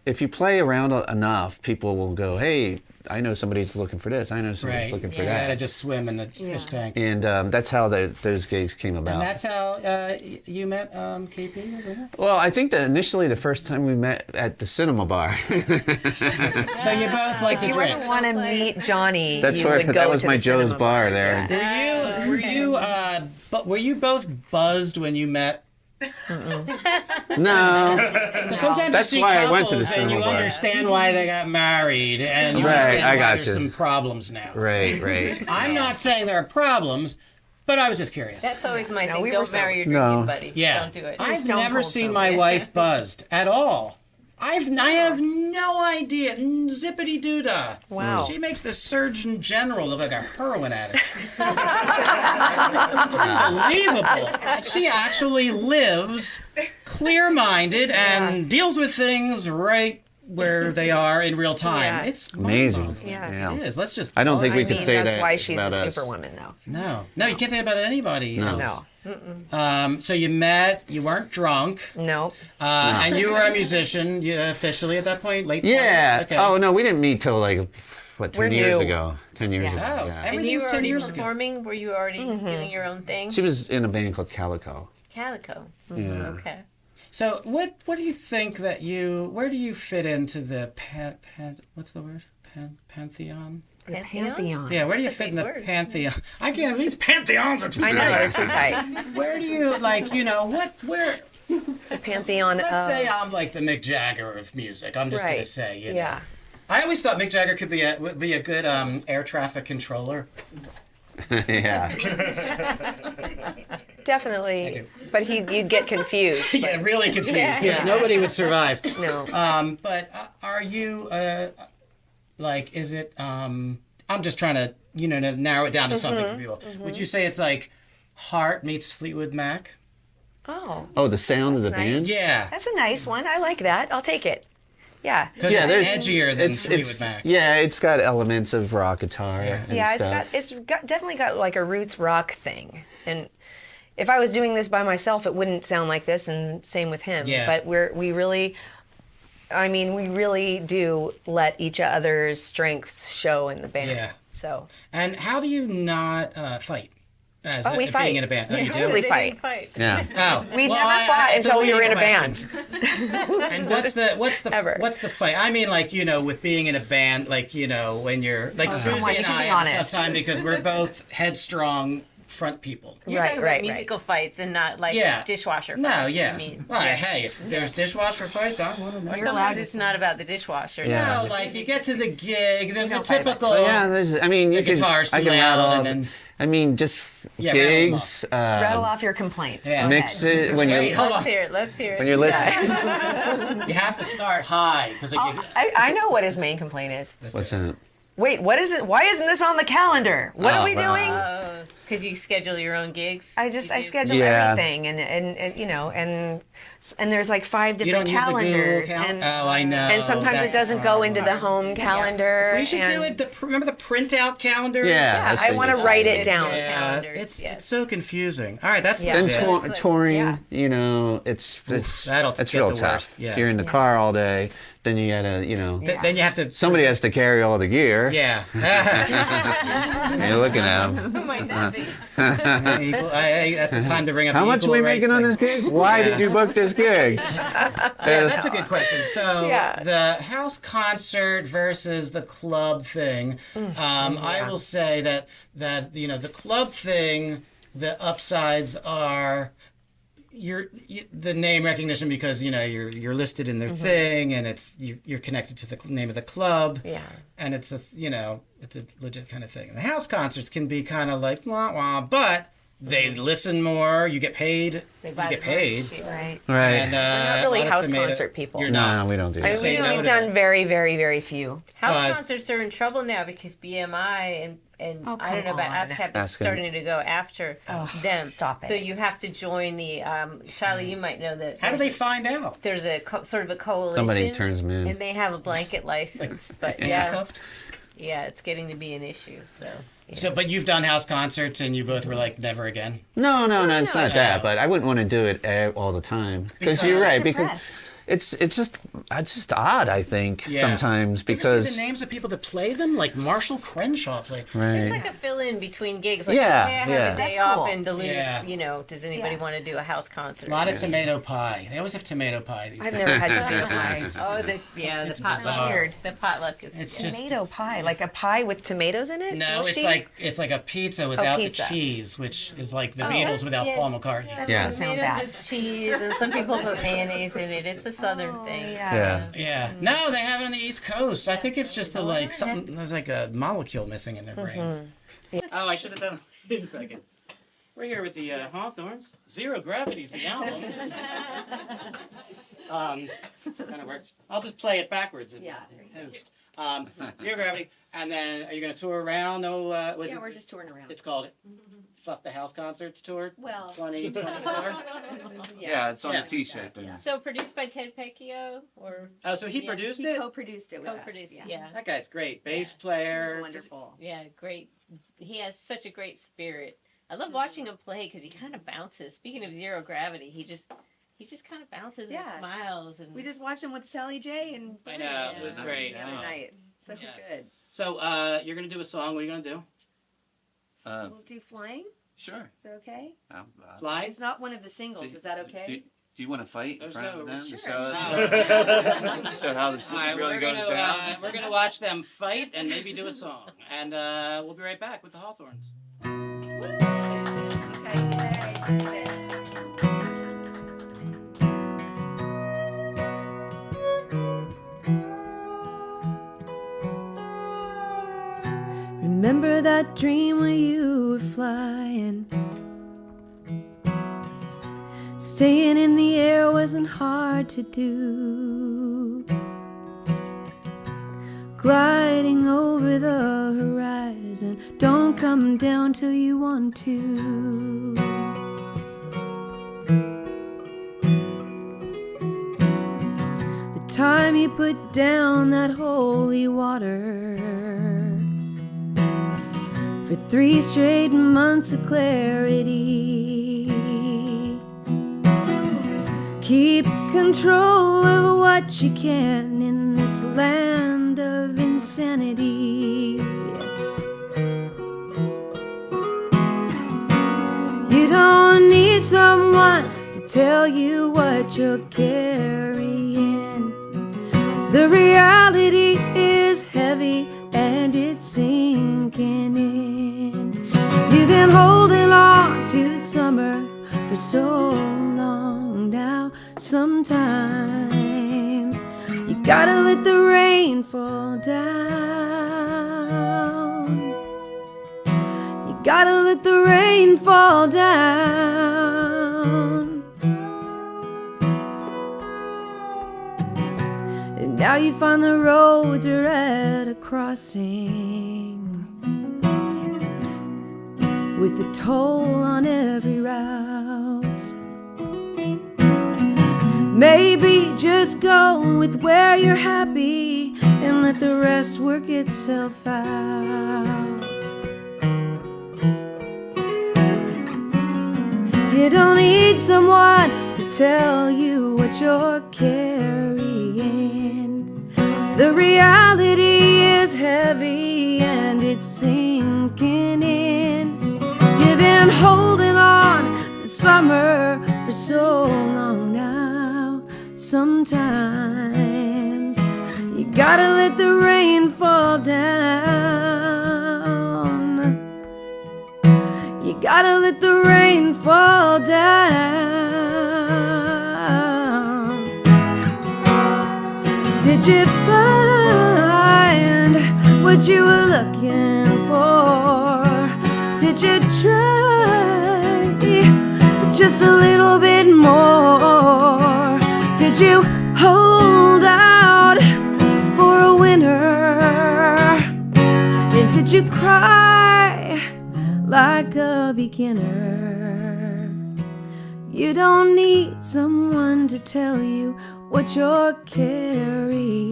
if you play around enough, people will go, "Hey, I know somebody's looking for this. I know somebody's looking for that." Yeah, just swim in the fish tank. And that's how those gigs came about. And that's how you met KP? Well, I think that initially the first time we met at the Cinema Bar. So you both like to If you drink. ever want to meet Johnny, That's you where would go that was to my the Joe's Cinema Bar there. Yeah. Were you both buzzed when you met? No. Sometimes That's you see why I went to the couples and you Cinema Bar. understand why they got married, and you Right, understand I why got there's you. some problems now. Right. I'm not saying there are problems, but I was just curious. That's always my thing. we Don't were so- marry your No. drinking buddy. Yeah. Don't do it. I've Stone never Cold seen sober. my wife buzzed at all. I have no idea. Zippity doodah. Wow. She makes the Surgeon General look like a heroin addict. Unbelievable. She actually lives clear-minded and deals with things right where they are in real time. Yeah. It's Amazing. mind-boggling. Yeah. It is. Let's just. I don't think we could say that's that why she's about a us. superwoman, though. No, you can't say it about anybody No. else. No. So you met. You weren't drunk. No. And you were a musician officially at that point, late 20s? Yeah. Okay. Oh no, we didn't meet till like 10 We're years new. ago. 10 years ago. Oh, Yeah. And you everything's were 10 already years ago. performing? Were you already doing your own thing? She was in a band called Calico. Calico. Yeah. Okay. So what do you think that where do you fit into the what's the word? Pantheon? The Pantheon. Yeah, where do you That's a fit in big the word. pantheon? I can't. These pantheons are too I know, big. it's his height. Where do you where? The Pantheon Let's of... say I'm like the Mick Jagger of music. I'm just gonna Right. say, you know. Yeah. I always thought Mick Jagger would be a good air traffic controller. Yeah. Definitely. But you'd get confused. Yeah, really confused. Yeah. Yeah, nobody would survive. No. But are you is it? I'm just trying to to narrow it down to something for people. Would you say it's like Heart meets Fleetwood Mac? Oh. Oh, the sound of the That's nice. band? Yeah. That's a nice one. I like that. I'll take it. Yeah. Because Yeah, it's edgier than Fleetwood Mac. Yeah, it's got elements of rock guitar and Yeah, stuff. it's definitely got like a roots rock thing. And if I was doing this by myself, it wouldn't sound like this, and same with him. Yeah. But we really do let each other's strengths show in the band. Yeah. So. And how do you not fight? As we being fight. in a band. Oh, We you do? totally They fight. didn't fight. Yeah. Oh, We well, never fought it's until we were in a leading band. question. And what's the fight? I mean, like with being in a band, like when you're like Susie come on, and you can I be have a tough honest. time because we're both headstrong front people. You're Right, talking right, about musical fights and not like Yeah. dishwasher fights. No, yeah. I mean, Well, hey, if there's dishwasher fights, I'm one of them. You're sometimes allowed it's to- not about the dishwasher. Yeah. No, like you get to the gig, there's the don't fight about typical. Well, yeah, there's. I mean, The you can. guitar's I too can loud, rattle and off. then- I mean, just Yeah, rattle 'em gigs. Rattle off your complaints. Yeah. Go Mix ahead. it when Wait, you're hold Let's on. hear it. Let's hear it. when you're listening. You have to start high because I know what his main complaint is. What's that? Wait, what is it? Why isn't this on the calendar? What are we wow. doing? Because you schedule your own gigs. I You do? schedule Yeah. everything, and there's like 5 you different don't use the Google calendars, calendar. and Oh, I know. and sometimes it That's doesn't go hard. into the home calendar. We should do and- it. Remember the printout calendar? Yeah, that's I what want you to should write do. it down. Yeah, Calendars, it's yes. it's so confusing. All right, that's Yeah. Then legit. like- touring, yeah. it's that'll it's get real the tough. worst, yeah. You're in the car all day, then you gotta, Then you have to. somebody has to carry all the gear. Yeah. And you're looking at them. Who might not be? That's the time to bring up. How the much are we equal rights making on thing. this gig? Why did you book this gig? Yeah, that's a good question. So Yeah. the house concert versus the club thing. I will say that the club thing, the upsides are the name recognition because you're listed in their thing and it's you're connected to the name of the club. Yeah. And it's a it's a legit kind of thing. The house concerts can be kind of like wah wah, but they listen more. You get paid. They You buy get the paid. merch, Right. Right. And, We're not really a lot of house tomato- concert people. You're not. No, we don't do I mean, that. Say no we've to done that. very, very, very few. House Cause- concerts are in trouble now because BMI and Oh, I don't know come about on. ASCAP is ASCAP. starting to go after them. stop it. So you have to join the Shilah. You might know that. How do they find out? There's a sort of a coalition. Somebody turns them in. And they have a blanket license, but Handcuffed? yeah, it's getting to be an issue. So. So, but you've done house concerts and you both were like, never again. No, it's not that. But I wouldn't want to do it all the time because you're right. Because it's just odd. I think Yeah. sometimes You ever because see the names of people that play them, like Marshall Crenshaw played. right. It's like a fill-in between gigs. Like, Yeah, hey, I have yeah. a day That's off cool. and dilute. Yeah. Does anybody want to do a house concert? A lot of tomato pie. They always have tomato pie. These I've days. never had tomato pie. Oh, the It's potluck. bizarre. Weird. The potluck is. It's just Tomato pie, like a pie with tomatoes in it? no. Mushy? It's like a pizza without pizza. the cheese, which is like the Beatles without yeah. Paul McCartney. Yeah. Sound Tomatoes bad. with cheese, and some people put mayonnaise in it. It's a southern thing. Yeah. Yeah. No, they have it on the East Coast. I think it's just like something. There's like a molecule missing in their brains. Oh, I should have done. Wait a second. We're here with the HawtHorns. Zero Gravity's the album. Kind of works. I'll just play it backwards. And post. Zero Gravity. And then are you going to tour around? No, We're just touring around. It's called Fuck the House Concerts Tour. Well, 2024. Yeah, it's on the T-shirt. So produced by Ted Pecchio, or So he produced it? He co-produced it with co-produced. us. Yeah. That guy's great. Bass player. He's wonderful. Yeah, great. He has such a great spirit. I love watching him play because he kind of bounces. Speaking of Zero Gravity, he just kind of bounces and smiles. And We just watched him with Sally Jaye and I know, it was great. the other night. So good. So you're going to do a song. What are you going to do? We'll do Flying. Sure. Is that okay? Flying? It's not one of the singles. Is that okay? Do you want to fight in front of them? Sure. So how this really goes down? We're going to watch them fight and maybe do a song. And we'll be right back with the HawtHorns. Okay. Remember that dream when you were flying? Staying in the air wasn't hard to do. Gliding over the horizon, don't come down till you want to. The time you put down that holy water, for 3 straight months of clarity. Keep control of what you can in this land of insanity. You don't need someone to tell you what you're carrying. The reality is heavy and it's sinking in. You've been holding on to summer for so long now. Sometimes you gotta let the rain fall down. You gotta let the rain fall down. And now you find the roads are at a crossing, with a toll on every route. Maybe just go with where you're happy and let the rest work itself out. You don't need someone to tell you what you're carrying. The reality is heavy and it's sinking in. You've been holding on to summer for so long now. Sometimes you gotta let the rain fall down. You gotta let the rain fall down. Did you find what you were looking for? Did you try for just a little bit more? Did you hold out for a winner? And did you cry like a beginner? You don't need someone to tell you what you're carrying.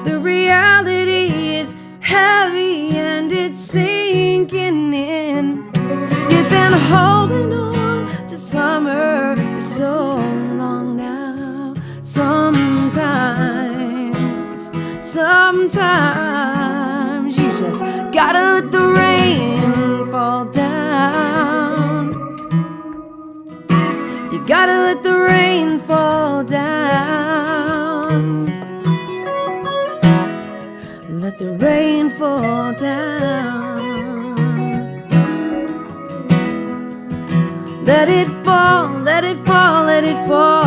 The reality is heavy and it's sinking in. You've been holding on to summer for so long now. Sometimes you just gotta let the rain fall down. You gotta let the rain fall down. Let the rain fall down. Let it fall, let it fall, let it fall.